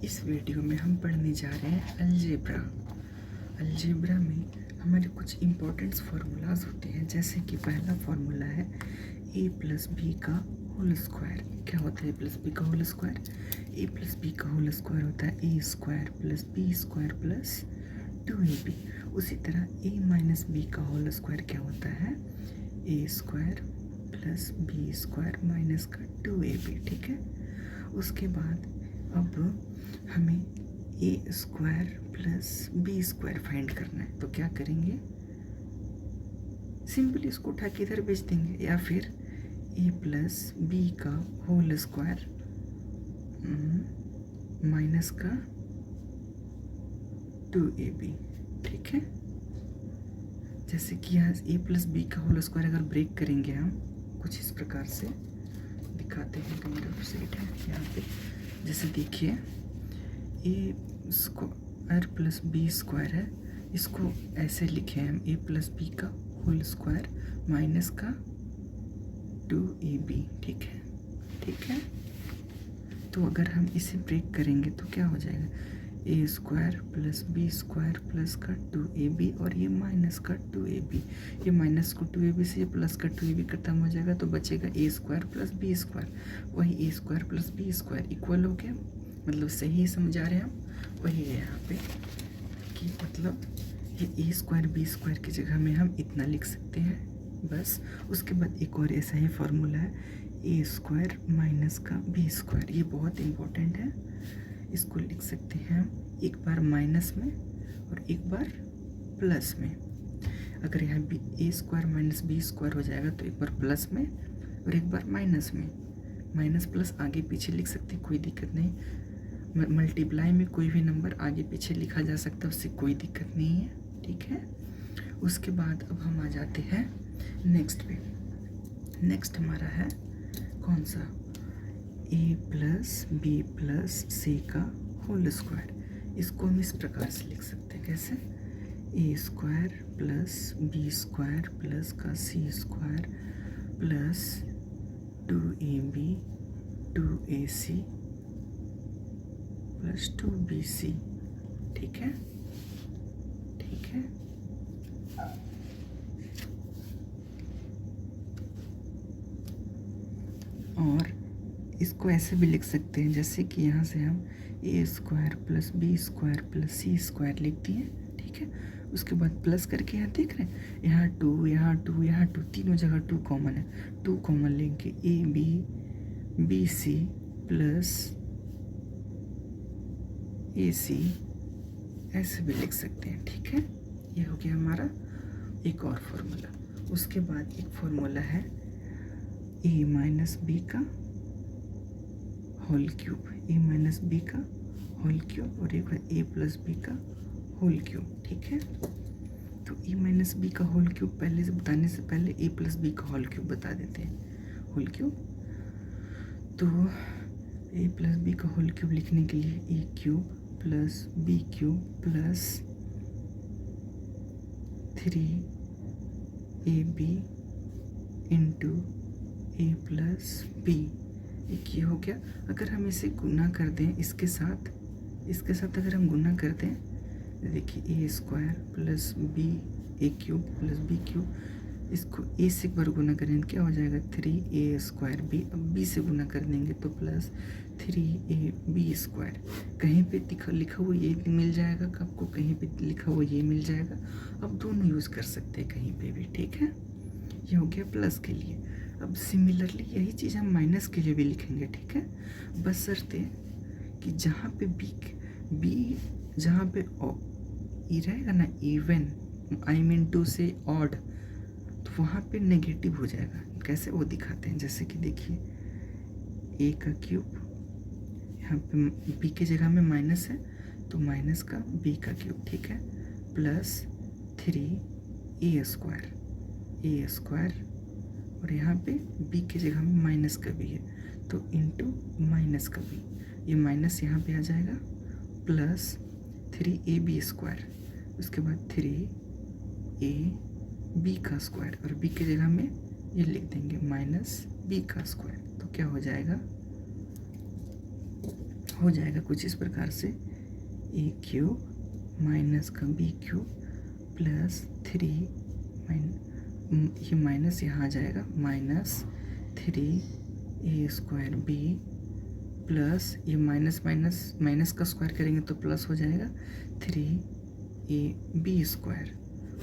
इस वीडियो में हम पढ़ने जा रहे हैं अलजेब्रा। अलजेब्रा में हमारे कुछ इम्पोर्टेंट फार्मूलाज होते हैं, जैसे कि पहला फार्मूला है a प्लस बी का होल स्क्वायर। क्या होता है a प्लस बी का whole square? a plus B का होल स्क्वायर होता है a square plus B square plus 2ab। उसी तरह a माइनस बी का होल स्क्वायर क्या होता है? a square plus B square minus का 2ab। ठीक है, उसके बाद अब हमें a square plus B square find करना है। तो क्या करेंगे? सिंपली इसको उठा के इधर भेज देंगे, या फिर a प्लस बी का होल स्क्वायर माइनस का 2ab। ठीक है, जैसे कि यहाँ a प्लस बी का होल स्क्वायर अगर ब्रेक करेंगे हम कुछ इस प्रकार से दिखाते हैं, कहीं ऑफ सेट है यहाँ पे। जैसे देखिए a square plus B square है, इसको ऐसे लिखे हम a प्लस बी का होल स्क्वायर माइनस का 2ab। ठीक है, ठीक है। तो अगर हम इसे ब्रेक करेंगे तो क्या हो जाएगा? a square plus B square plus का 2ab, और ये माइनस का 2ab। ये माइनस को 2ab से ये प्लस का 2ab खत्म हो जाएगा, तो बचेगा a square plus B square. वही a square plus B square equal हो गया, मतलब सही समझा रहे हैं हम। वही है यहाँ पे कि मतलब ये a स्क्वायर बी स्क्वायर की जगह में हम इतना लिख सकते हैं बस। उसके बाद एक और ऐसा ही फॉर्मूला है a स्क्वायर माइनस का बी स्क्वायर। ये बहुत इम्पोर्टेंट है, इसको लिख सकते हैं हम एक बार माइनस में और एक बार प्लस में। अगर यहाँ भी a square minus B square हो जाएगा तो एक बार प्लस में और एक बार माइनस में। माइनस प्लस आगे पीछे लिख सकते हैं, कोई दिक्कत नहीं। मल्टीप्लाई में कोई भी नंबर आगे पीछे लिखा जा सकता है, उससे कोई दिक्कत नहीं है। ठीक है, उसके बाद अब हम आ जाते हैं नेक्स्ट पे। नेक्स्ट हमारा है कौन सा? a प्लस बी प्लस सी का होल स्क्वायर। इसको हम इस प्रकार से लिख सकते हैं, कैसे? a square plus B square plus का C square plus 2ab 2ac plus 2bc। ठीक है, ठीक है। और इसको ऐसे भी लिख सकते हैं, जैसे कि यहाँ से हम a square plus B square plus C square लिख दिए। ठीक है, उसके बाद प्लस करके यहाँ देख रहे हैं, यहाँ 2 यहाँ 2 यहाँ 2, तीनों जगह 2 कॉमन है। 2 कॉमन लेंगे a बी सी प्लस ए सी, ऐसे भी लिख सकते हैं। ठीक है, ये हो गया हमारा एक और फॉर्मूला। उसके बाद एक फॉर्मूला है a माइनस बी का whole cube. a minus B का होल क्यूब और एक बार a प्लस बी का होल क्यूब। ठीक है, तो a माइनस बी का होल क्यूब पहले से बताने से पहले a प्लस बी का होल क्यूब बता देते हैं। होल क्यूब, तो a प्लस बी का होल क्यूब लिखने के लिए a cube plus B cube plus 3ab into a plus B. एक ये हो गया। अगर हम इसे गुना कर दें इसके साथ अगर हम गुना कर दें, देखिए a square plus B a cube plus B cube, इसको a से एक बार गुना करेंगे क्या हो जाएगा? 3a square b। अब b से गुना कर देंगे तो प्लस 3ab स्क्वायर। कहीं पे लिखा हुआ ये मिल जाएगा आपको, कहीं पे लिखा हुआ ये मिल जाएगा। अब दोनों यूज़ कर सकते हैं कहीं पे भी। ठीक है, ये हो गया प्लस के लिए। अब सिमिलरली यही चीज़ हम माइनस के लिए भी लिखेंगे। ठीक है, बशर्ते कि जहाँ पे बी जहाँ पे ई रहेगा ना, इवन आई मीन टू से ऑड, तो वहाँ पे नेगेटिव हो जाएगा। कैसे वो दिखाते हैं, जैसे कि देखिए a का क्यूब, यहाँ पे b की जगह में माइनस है तो माइनस का b का क्यूब। ठीक है, प्लस 3a स्क्वायर और यहाँ पे b की जगह में माइनस का b है तो इंटू माइनस का b। ये माइनस यहाँ पे आ जाएगा प्लस 3ab स्क्वायर, उसके बाद 3ab का स्क्वायर और b की जगह में ये लिख देंगे माइनस b का स्क्वायर। तो क्या हो जाएगा? हो जाएगा कुछ इस प्रकार से, ए क्यूब माइनस का बी क्यूब प्लस 3 ये माइनस यहाँ आ जाएगा, माइनस 3a² बी प्लस ये माइनस माइनस माइनस का स्क्वायर करेंगे तो प्लस हो जाएगा 3ab²।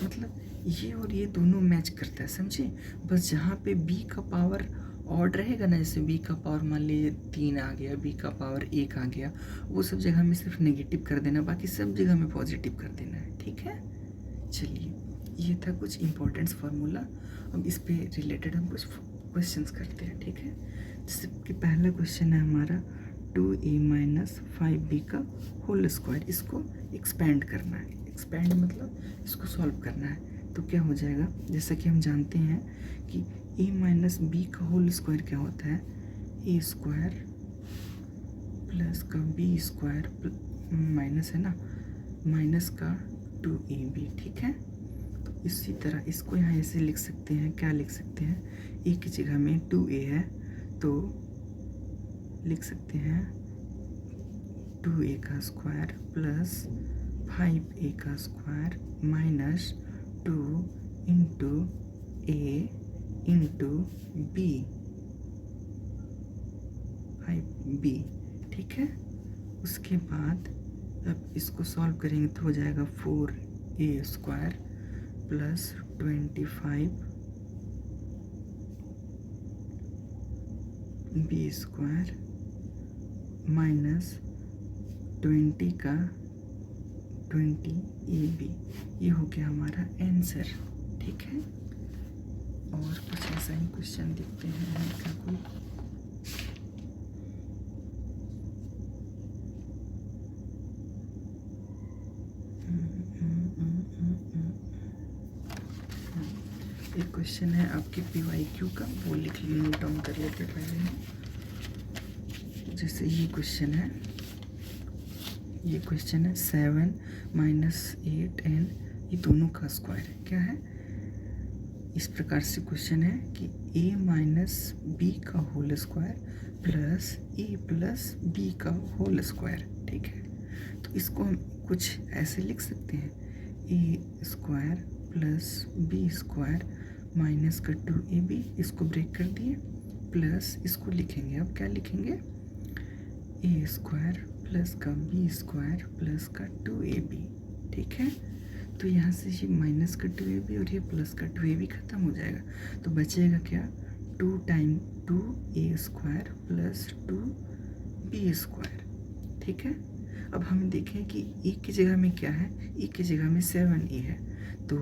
मतलब ये और ये दोनों मैच करता है, समझे। बस जहाँ पे b का पावर ऑड रहेगा ना, जैसे b का पावर मान लीजिए 3 आ गया, b का पावर 1 आ गया, वो सब जगह में सिर्फ नेगेटिव कर देना, बाकी सब जगह में पॉजिटिव कर देना है, ठीक है। चलिए, ये था कुछ इम्पोर्टेंट्स फार्मूला। अब इस पे रिलेटेड हम कुछ क्वेश्चंस करते हैं, ठीक है। जैसे कि पहला क्वेश्चन है हमारा 2a - 5b का होल स्क्वायर, इसको एक्सपेंड करना है। एक्सपेंड मतलब इसको सॉल्व करना है। तो क्या हो जाएगा, जैसा कि हम जानते हैं कि a - b का होल स्क्वायर क्या होता है, a² प्लस का b² माइनस है ना, माइनस का 2ab, ठीक है। तो इसी तरह इसको यहाँ ऐसे लिख सकते हैं, क्या लिख सकते हैं, a की जगह में 2a है तो लिख सकते हैं 2a का स्क्वायर प्लस 5a का square minus 2 into a into b 5b, ठीक है। उसके बाद अब इसको सॉल्व करेंगे तो हो जाएगा 4a² प्लस 25 b² माइनस 20 का 20ab। ये हो गया हमारा आंसर, ठीक है। और कुछ ऐसा ही क्वेश्चन देखते हैं क्या कोई। एक क्वेश्चन है आपके PYQ का, वो लिख लीजिए, नोट डाउन कर लेते पहले ही। जैसे ये क्वेश्चन है 7 - 8n, ये दोनों का स्क्वायर है, क्या है। इस प्रकार से क्वेश्चन है कि a - b का whole square plus a plus b का होल स्क्वायर, ठीक है। तो इसको हम कुछ ऐसे लिख सकते हैं, a² प्लस b² माइनस का 2ab, इसको ब्रेक कर दिए, प्लस इसको लिखेंगे, अब क्या लिखेंगे, a² प्लस का b² प्लस का 2ab, ठीक है। तो यहाँ से ये माइनस का 2ab और ये प्लस का 2ab खत्म हो जाएगा, तो बचेगा क्या, 2 टाइम 2a² प्लस 2b², ठीक है। अब हम देखें कि e की जगह में क्या है, e की जगह में 7a है, तो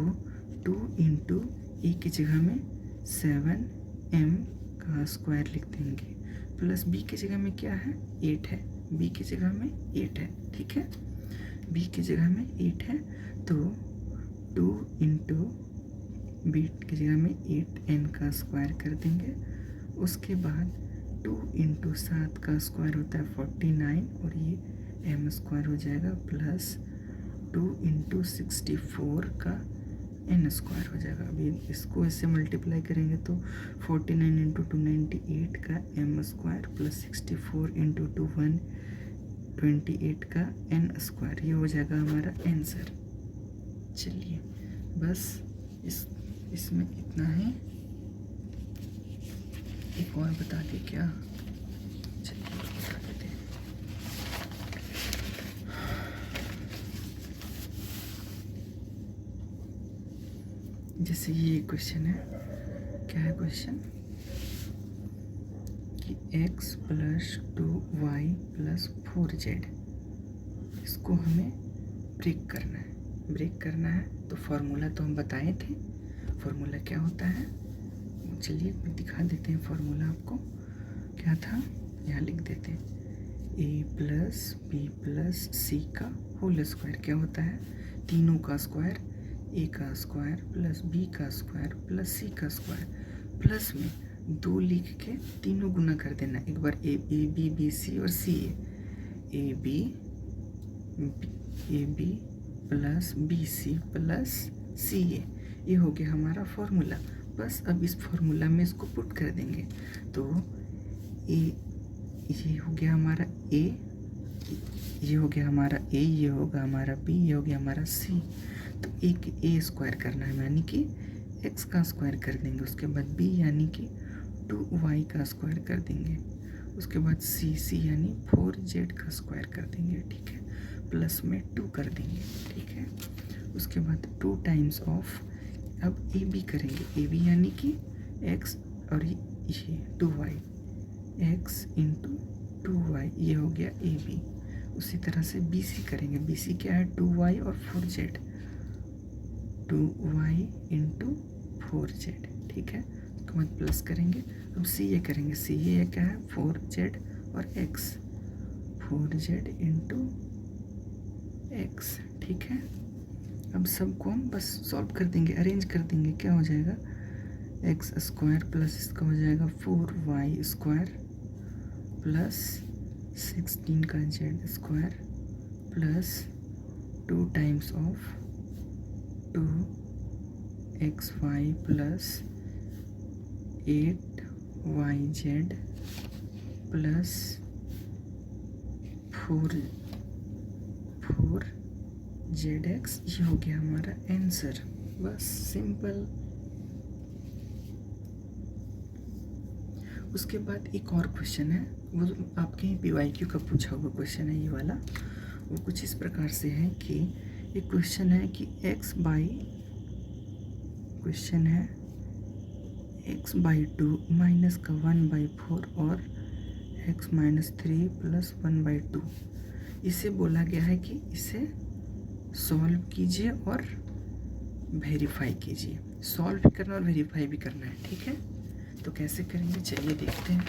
2 इंटू e की जगह में 7m का स्क्वायर लिख देंगे, प्लस b की जगह में क्या है, 8 है, b की जगह में 8 है, ठीक है। b की जगह में 8 है तो 2 इंटू b की जगह में 8n का स्क्वायर कर देंगे। उसके बाद 2 इंटू 7 का स्क्वायर होता है 49 और ये m² हो जाएगा, प्लस 2 इंटू 64 का n² हो जाएगा। अभी इसको इससे मल्टीप्लाई करेंगे तो 49 इंटू 2 98 का m² प्लस 64 इंटू 2 128 का n², ये हो जाएगा हमारा आंसर। चलिए, बस इसमें इतना है। एक और बता दे क्या, चलिए बता देते हैं। जैसे ये क्वेश्चन है, क्या है क्वेश्चन कि x plus 2y plus 4z, इसको हमें ब्रेक करना है। ब्रेक करना है तो फार्मूला तो हम बताए थे, फार्मूला क्या होता है, चलिए दिखा देते हैं फार्मूला आपको। क्या था, यहाँ लिख देते हैं, a plus b plus c का होल स्क्वायर क्या होता है, तीनों का स्क्वायर, a का स्क्वायर प्लस b का स्क्वायर प्लस c का स्क्वायर, प्लस में 2 लिख के तीनों गुना कर देना, एक बार a b b c और c a b plus B C plus C A, ये हो गया हमारा फॉर्मूला। बस अब इस फॉर्मूला में इसको पुट कर देंगे तो ए, ये हो गया हमारा ए ये हो गया हमारा ए, ये होगा हमारा बी, ये हो गया हमारा सी। तो एक ए स्क्वायर करना है, यानी कि एक्स का स्क्वायर कर देंगे। उसके बाद बी यानी कि 2y का स्क्वायर कर देंगे। उसके बाद सी यानी 4z का स्क्वायर कर देंगे, ठीक है, प्लस में 2 कर देंगे, ठीक है। उसके बाद 2 टाइम्स ऑफ, अब ए बी करेंगे, ए बी यानी कि x और ये 2y, x इंटू 2y, ये हो गया ए बी। उसी तरह से बी सी करेंगे, बी सी क्या है 2y और 4z, 2y इंटू 4z, ठीक है। उसके बाद प्लस करेंगे। अब सी ये करेंगे, सी ये क्या है 4z और x, 4z इंटू x, ठीक है। अब सबको हम बस सॉल्व कर देंगे, अरेंज कर देंगे। क्या हो जाएगा एक्स स्क्वायर प्लस इसका हो जाएगा 4y स्क्वायर प्लस 16 का z square plus 2 times of 2xy plus 8yz plus 4zx, ये हो गया हमारा आंसर। बस सिंपल। उसके बाद एक और क्वेश्चन है, वो आपके PYQ का पूछा हुआ क्वेश्चन है ये वाला। वो कुछ इस प्रकार से है कि एक क्वेश्चन है कि x/2 माइनस का 1/4 और x-3 प्लस 1/2। इसे बोला गया है कि इसे सॉल्व कीजिए और वेरीफाई कीजिए। सॉल्व भी करना और वेरीफाई भी करना है, ठीक है। तो कैसे करेंगे चलिए देखते हैं।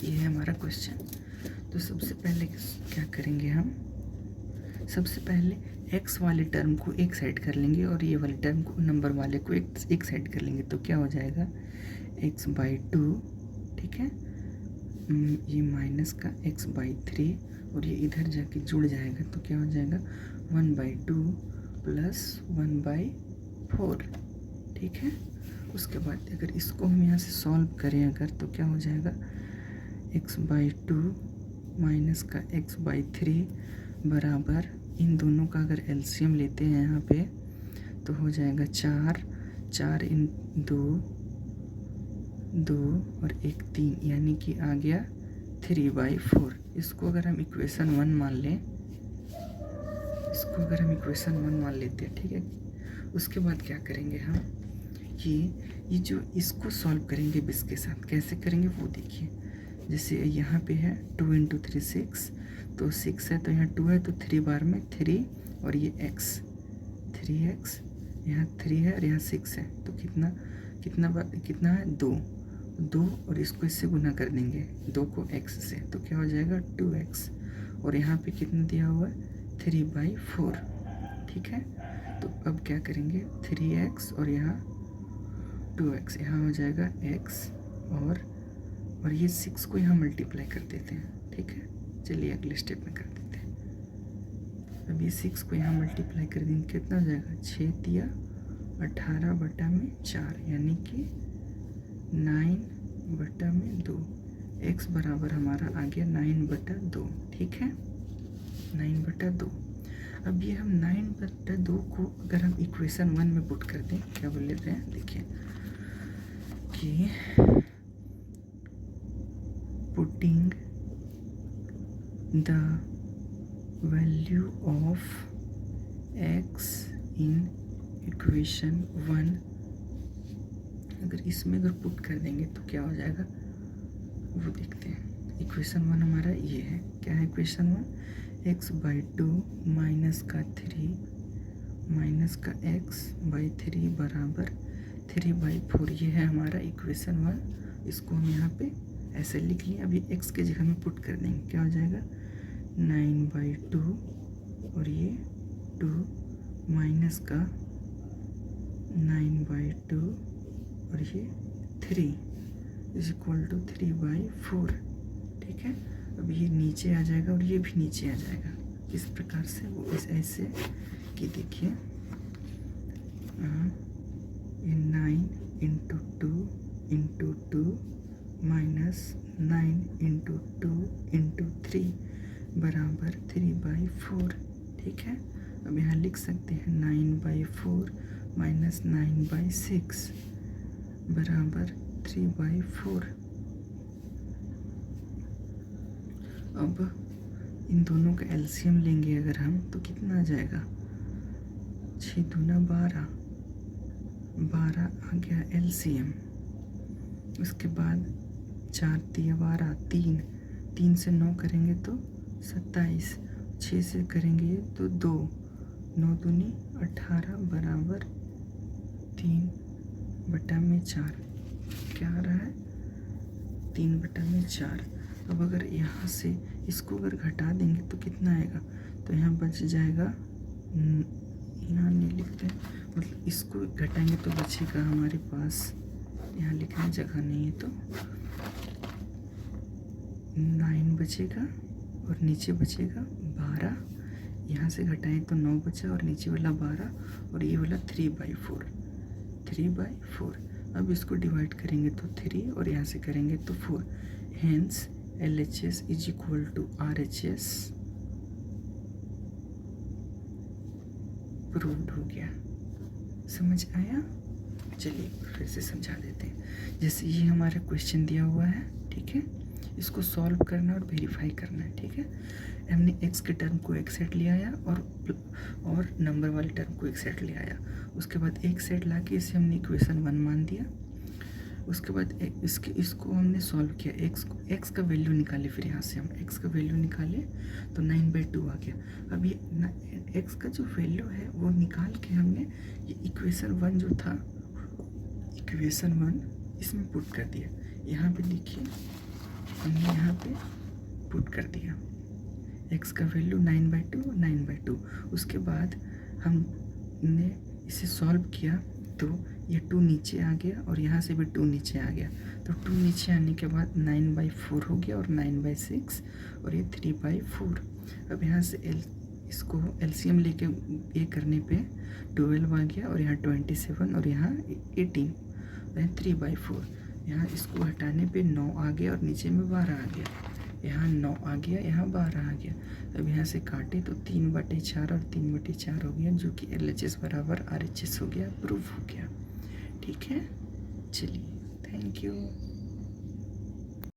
ये है हमारा क्वेश्चन। तो सबसे पहले क्या करेंगे हम, सबसे पहले x वाले टर्म को एक साइड कर लेंगे और ये वाले टर्म को, नंबर वाले को एक साइड कर लेंगे। तो क्या हो जाएगा x/2, ठीक है, ये माइनस का x/3 और ये इधर जाके जुड़ जाएगा। तो क्या हो जाएगा 1/2 प्लस 1/4, ठीक है। उसके बाद अगर इसको हम यहाँ से सॉल्व करें अगर, तो क्या हो जाएगा x/2 माइनस का x/3 बराबर, इन दोनों का अगर एलसीएम लेते हैं यहाँ पे तो हो जाएगा 4 इन 2 और 1 3, यानी कि आ गया 3/4। इसको अगर हम इक्वेशन 1 मान लें, लेते हैं, ठीक है। उसके बाद क्या करेंगे हम, ये जो इसको सॉल्व करेंगे बिस के साथ। कैसे करेंगे वो देखिए। जैसे यहाँ पे है 2 × 3 6, तो 6 है तो यहाँ 2 है, तो 3 बार में 3 और ये x, 3x, यहाँ 3 है और यहाँ 6 है, तो कितना है 2 और इसको इससे गुना कर देंगे 2 को x से, तो क्या हो जाएगा 2x। और यहाँ पे कितना दिया हुआ है 3/4, ठीक है। तो अब क्या करेंगे 3x और यहाँ 2x, यहाँ हो जाएगा x और ये 6 को यहाँ मल्टीप्लाई कर देते हैं, ठीक है। चलिए अगले स्टेप में कर देते हैं। अब ये 6 को यहाँ मल्टीप्लाई कर देंगे, कितना हो जाएगा 6 × 18/4, यानी कि 9/2। x बराबर हमारा आ गया 9/2, ठीक है, 9/2। अब ये हम 9/2 को अगर हम इक्वेशन 1 में पुट कर दें, क्या बोल लेते हैं, देखिए कि putting the value of x in equation 1, अगर इसमें अगर पुट कर देंगे तो क्या हो जाएगा वो देखते हैं। इक्वेशन 1 हमारा ये है, क्या है इक्वेशन 1, x/2 माइनस का 3 माइनस का x/3 बराबर 3/4। ये है हमारा इक्वेशन 1। इसको हम यहाँ पे ऐसे लिख लिए। अभी x के जगह में पुट कर देंगे, क्या हो जाएगा 9/2 और ये 2 माइनस का 9/2 और ये 3 इज इक्वल टू 3/4, ठीक है। अब ये नीचे आ जाएगा और ये भी नीचे आ जाएगा। इस प्रकार से वो ऐसे कि देखिए ये 9 × 2 माइनस 9 इंटू 2 इंटू 3 बराबर 3/4। ठीक है, अब यहाँ लिख सकते हैं 9/4 माइनस 9/6 बराबर 3/4। अब इन दोनों का एलसीएम लेंगे अगर हम तो कितना आ जाएगा, 6 दूना 12, 12 आ गया एलसीएम। उसके बाद 4 तिया 12, 3 से 9 करेंगे तो 27, 6 से करेंगे तो 2, 9 दूनी 18 बराबर 3/4। क्या आ रहा है, 3/4। अब अगर यहाँ से इसको अगर घटा देंगे तो कितना आएगा, तो यहाँ बच जाएगा, यहाँ नहीं लिखते, मतलब इसको घटाएंगे तो बचेगा हमारे पास, यहाँ लिखने जगह नहीं है तो 9 बचेगा और नीचे बचेगा 12। यहाँ से घटाएं तो 9 बचा और नीचे वाला 12 और ये वाला 3/4। अब इसको डिवाइड करेंगे तो 3 और यहाँ से करेंगे तो 4। Hence LHS is equal to RHS proved हो गया। समझ आया? चलिए फिर से समझा देते हैं। जैसे ये हमारा क्वेश्चन दिया हुआ है, ठीक है, इसको सॉल्व करना और वेरीफाई करना है। ठीक है, हमने x के टर्म को एक सेट ले आया और नंबर वाले टर्म को एक सेट ले आया। उसके बाद एक सेट ला के इसे हमने इक्वेशन 1 मान दिया। उसके बाद इसको हमने सॉल्व किया, x का वैल्यू निकाले, फिर यहाँ से हम x का वैल्यू निकाले तो 9/2 आ गया। अब ये x का जो वैल्यू है वो निकाल के हमने ये इक्वेशन 1 जो था, इक्वेशन 1 इसमें पुट कर दिया। यहाँ पे देखिए हमने यहाँ पे पुट कर दिया x का वैल्यू 9/2। उसके बाद हमने इसे सॉल्व किया तो ये 2 नीचे आ गया और यहाँ से भी 2 नीचे आ गया। तो 2 नीचे आने के बाद 9/4 हो गया और 9/6 और ये 3/4। अब यहाँ से इसको एलसीएम लेके ये करने पे 12 आ गया और यहाँ 27 और यहाँ 18, 3/4। यहाँ इसको हटाने पे 9 आ गया और नीचे में 12 आ गया। यहाँ 9 आ गया, यहाँ 12 आ गया। अब यहाँ से काटे तो 3/4 और 3/4 हो गया, जो कि LHS बराबर RHS हो गया, प्रूफ हो गया। ठीक है, चलिए, थैंक यू।